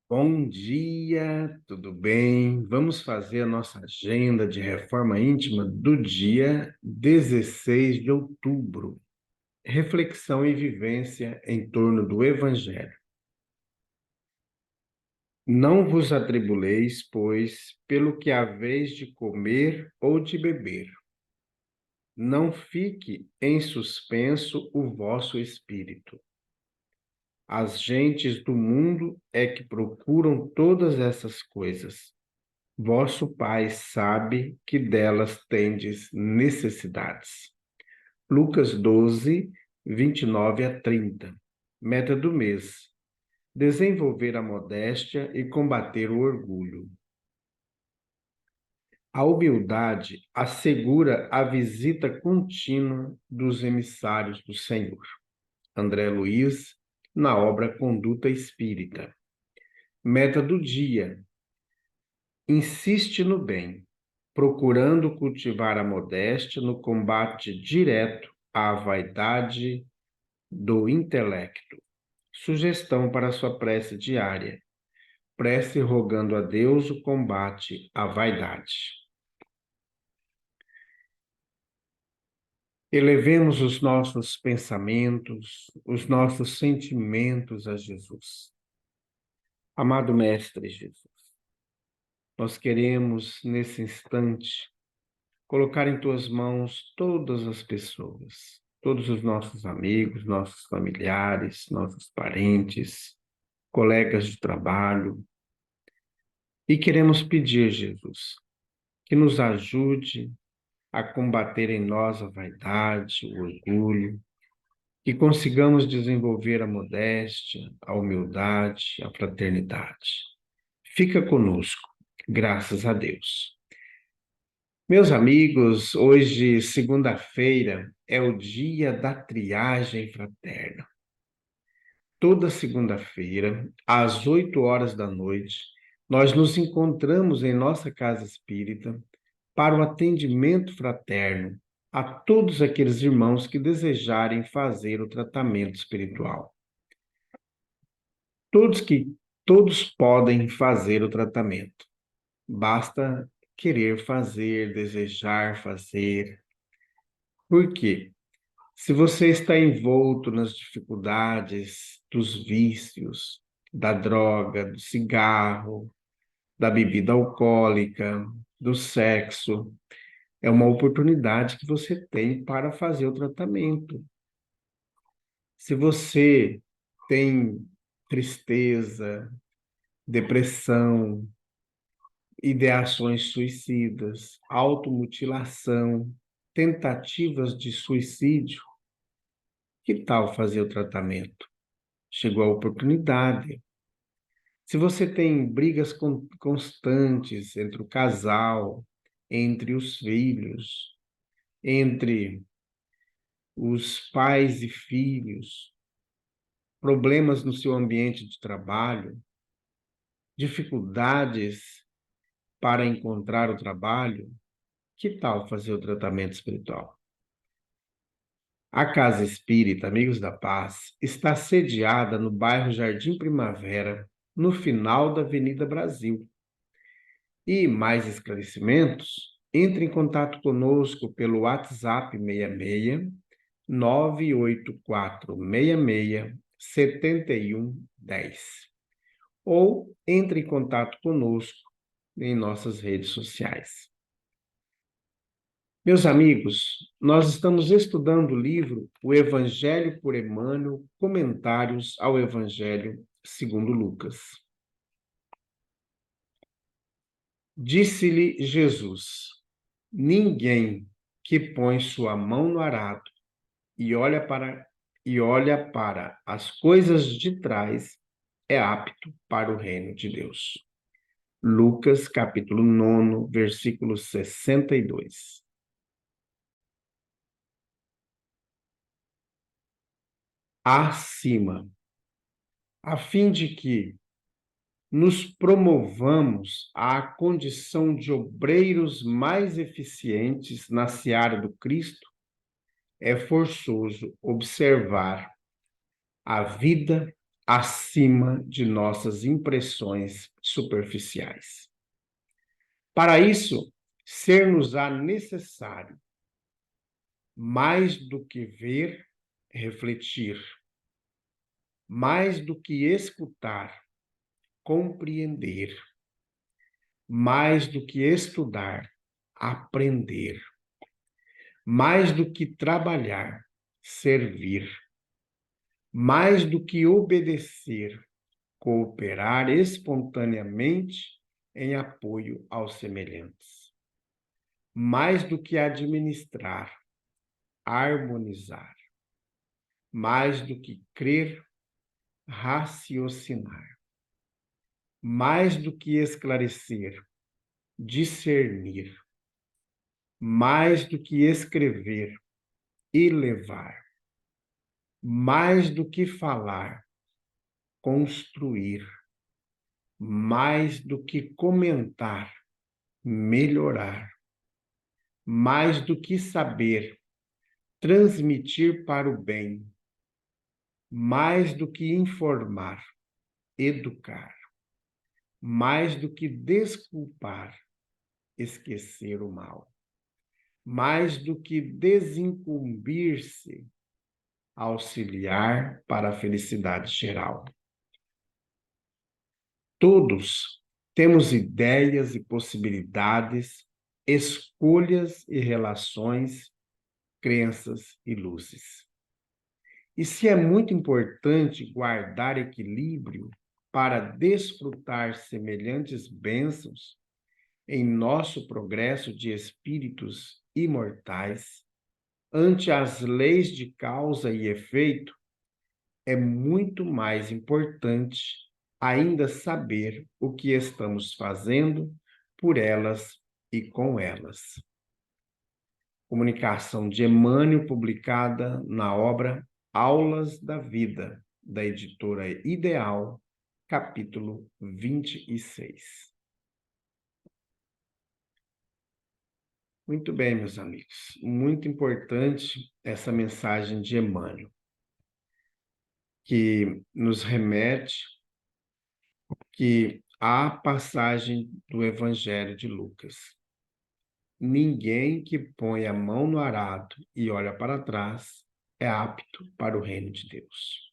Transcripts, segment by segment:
Bom dia, tudo bem? Vamos fazer a nossa agenda de reforma íntima do dia 16 de outubro. Reflexão e vivência em torno do Evangelho. Não vos atribuleis, pois, pelo que haveis de comer ou de beber. Não fique em suspenso o vosso espírito. As gentes do mundo é que procuram todas essas coisas. Vosso Pai sabe que delas tendes necessidades. Lucas 12, 29 a 30. Meta do mês: desenvolver a modéstia e combater o orgulho. A humildade assegura a visita contínua dos emissários do Senhor. André Luiz, na obra Conduta Espírita. Meta do dia: insiste no bem, procurando cultivar a modéstia no combate direto à vaidade do intelecto. Sugestão para sua prece diária: prece rogando a Deus o combate à vaidade. Elevemos os nossos pensamentos, os nossos sentimentos a Jesus. Amado Mestre Jesus, nós queremos, nesse instante, colocar em tuas mãos todas as pessoas, todos os nossos amigos, nossos familiares, nossos parentes, colegas de trabalho. E queremos pedir, Jesus, que nos ajude a combater em nós a vaidade, o orgulho, que consigamos desenvolver a modéstia, a humildade, a fraternidade. Fica conosco, graças a Deus. Meus amigos, hoje, segunda-feira, é o dia da triagem fraterna. Toda segunda-feira, às 8 horas da noite, nós nos encontramos em nossa casa espírita para o atendimento fraterno a todos aqueles irmãos que desejarem fazer o tratamento espiritual. Todos podem fazer o tratamento. Basta querer fazer, desejar fazer. Por quê? Se você está envolto nas dificuldades dos vícios, da droga, do cigarro, da bebida alcoólica, do sexo, é uma oportunidade que você tem para fazer o tratamento. Se você tem tristeza, depressão, ideações suicidas, automutilação, tentativas de suicídio, que tal fazer o tratamento? Chegou a oportunidade. Se você tem brigas constantes entre o casal, entre os filhos, entre os pais e filhos, problemas no seu ambiente de trabalho, dificuldades para encontrar o trabalho, que tal fazer o tratamento espiritual? A Casa Espírita Amigos da Paz está sediada no bairro Jardim Primavera, no final da Avenida Brasil. E mais esclarecimentos, entre em contato conosco pelo WhatsApp 66 98466 7110 ou entre em contato conosco em nossas redes sociais. Meus amigos, nós estamos estudando o livro O Evangelho por Emmanuel, Comentários ao Evangelho segundo Lucas. Disse-lhe Jesus: ninguém que põe sua mão no arado e olha para as coisas de trás é apto para o reino de Deus. Lucas, capítulo 9, versículo 62. Acima, a fim de que nos promovamos à condição de obreiros mais eficientes na seara do Cristo, é forçoso observar a vida acima de nossas impressões superficiais. Para isso, ser-nos-á necessário, mais do que ver, refletir, mais do que escutar, compreender, mais do que estudar, aprender, mais do que trabalhar, servir, mais do que obedecer, cooperar espontaneamente em apoio aos semelhantes, mais do que administrar, harmonizar, mais do que crer, raciocinar, mais do que esclarecer, discernir, mais do que escrever, elevar, mais do que falar, construir, mais do que comentar, melhorar, mais do que saber, transmitir para o bem, mais do que informar, educar, mais do que desculpar, esquecer o mal, mais do que desincumbir-se, auxiliar para a felicidade geral. Todos temos ideias e possibilidades, escolhas e relações, crenças e luzes. E se é muito importante guardar equilíbrio para desfrutar semelhantes bênçãos em nosso progresso de espíritos imortais, ante as leis de causa e efeito, é muito mais importante ainda saber o que estamos fazendo por elas e com elas. Comunicação de Emmanuel, publicada na obra Aulas da Vida, da editora Ideal, capítulo 26. Muito bem, meus amigos. Muito importante essa mensagem de Emmanuel, que nos remete que a passagem do Evangelho de Lucas. Ninguém que põe a mão no arado e olha para trás é apto para o reino de Deus.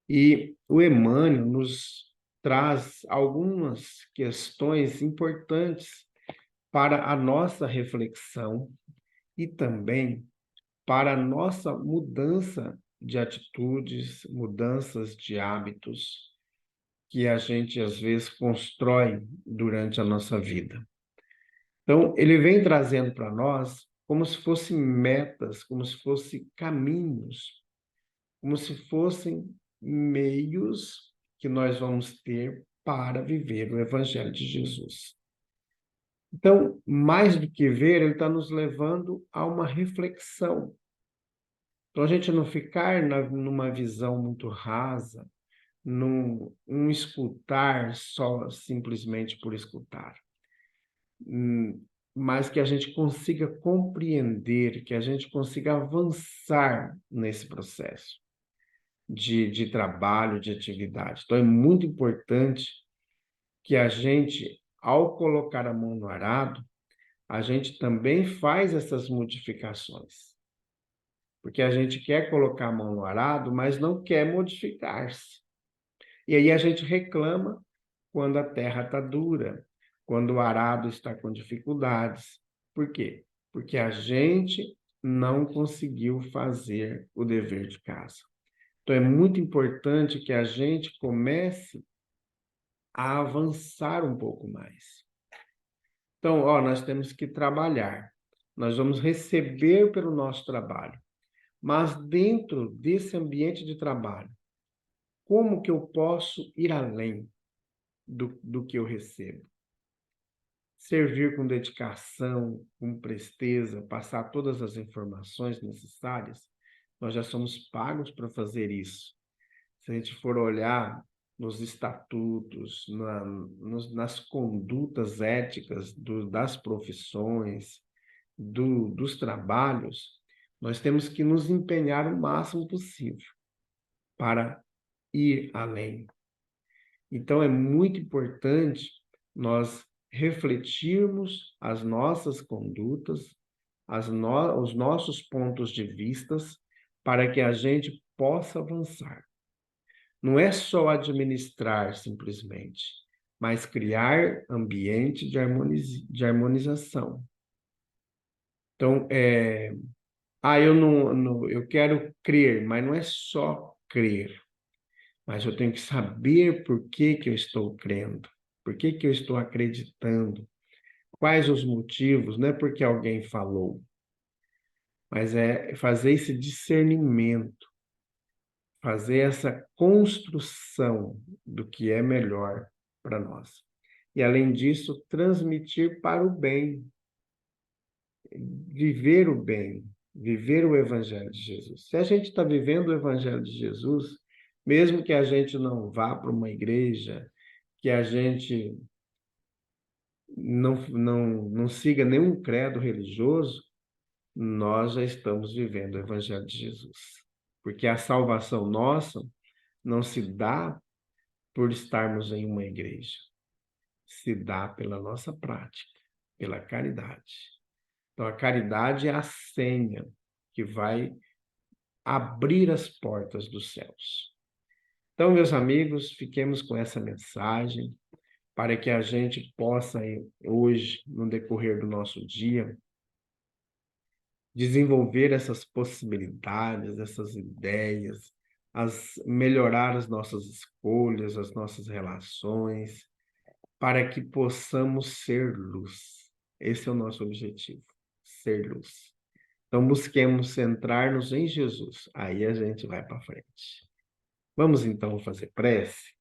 E o Emmanuel nos traz algumas questões importantes para a nossa reflexão e também para a nossa mudança de atitudes, mudanças de hábitos que a gente às vezes constrói durante a nossa vida. Então, ele vem trazendo para nós como se fossem metas, como se fossem caminhos, como se fossem meios que nós vamos ter para viver o Evangelho de Jesus. Então, mais do que ver, ele está nos levando a uma reflexão. Então, a gente não ficar numa visão muito rasa, num escutar só simplesmente por escutar. Mas que a gente consiga compreender, que a gente consiga avançar nesse processo de trabalho, de atividade. Então, é muito importante que a gente, ao colocar a mão no arado, a gente também faz essas modificações. Porque a gente quer colocar a mão no arado, mas não quer modificar-se. E aí a gente reclama quando a terra está dura, quando o arado está com dificuldades. Por quê? Porque a gente não conseguiu fazer o dever de casa. Então, é muito importante que a gente comece a avançar um pouco mais. Então, nós temos que trabalhar. Nós vamos receber pelo nosso trabalho. Mas dentro desse ambiente de trabalho, como que eu posso ir além do que eu recebo? Servir com dedicação, com presteza, passar todas as informações necessárias, nós já somos pagos para fazer isso. Se a gente for olhar nos estatutos, nas condutas éticas das profissões, dos trabalhos, nós temos que nos empenhar o máximo possível para ir além. Então, é muito importante nós refletirmos as nossas condutas, os nossos pontos de vistas, para que a gente possa avançar. Não é só administrar simplesmente, mas criar ambiente de harmonização. Então, eu quero crer, mas não é só crer, mas eu tenho que saber por que que eu estou crendo, por que que eu estou acreditando, quais os motivos, não é porque alguém falou, mas é fazer esse discernimento, fazer essa construção do que é melhor para nós. E, além disso, transmitir para o bem, viver o bem, viver o Evangelho de Jesus. Se a gente está vivendo o Evangelho de Jesus, mesmo que a gente não vá para uma igreja, que a gente não siga nenhum credo religioso, nós já estamos vivendo o Evangelho de Jesus. Porque a salvação nossa não se dá por estarmos em uma igreja, se dá pela nossa prática, pela caridade. Então, a caridade é a senha que vai abrir as portas dos céus. Então, meus amigos, fiquemos com essa mensagem para que a gente possa, hoje, no decorrer do nosso dia, desenvolver essas possibilidades, essas ideias, melhorar as nossas escolhas, as nossas relações, para que possamos ser luz. Esse é o nosso objetivo, ser luz. Então, busquemos centrar-nos em Jesus. Aí a gente vai para frente. Vamos então fazer prece?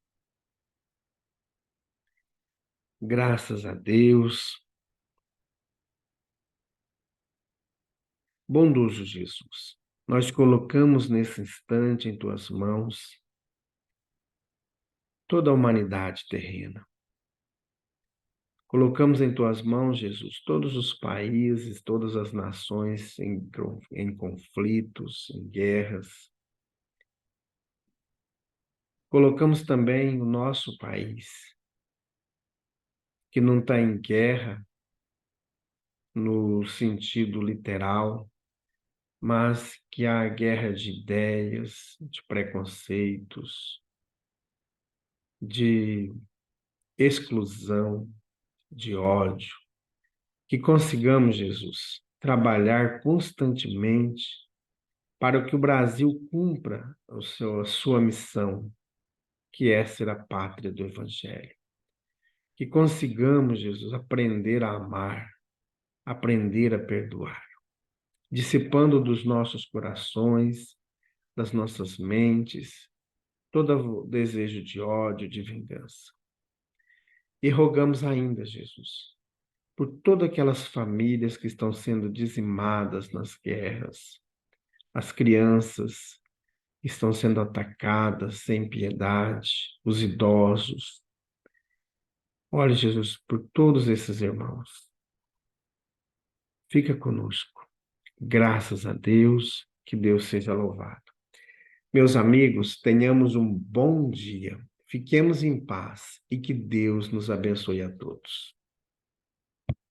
Graças a Deus. Bondoso Jesus, nós colocamos nesse instante em tuas mãos toda a humanidade terrena. Colocamos em tuas mãos, Jesus, todos os países, todas as nações em conflitos, em guerras. Colocamos também o nosso país, que não está em guerra no sentido literal, mas que há guerra de ideias, de preconceitos, de exclusão, de ódio. Que consigamos, Jesus, trabalhar constantemente para que o Brasil cumpra a sua missão, que é ser a pátria do Evangelho. Que consigamos, Jesus, aprender a amar, aprender a perdoar, dissipando dos nossos corações, das nossas mentes, todo o desejo de ódio, de vingança. E rogamos ainda, Jesus, por todas aquelas famílias que estão sendo dizimadas nas guerras, as crianças que estão sendo atacadas sem piedade, os idosos. Olha, Jesus, por todos esses irmãos. Fica conosco. Graças a Deus, que Deus seja louvado. Meus amigos, tenhamos um bom dia. Fiquemos em paz e que Deus nos abençoe a todos.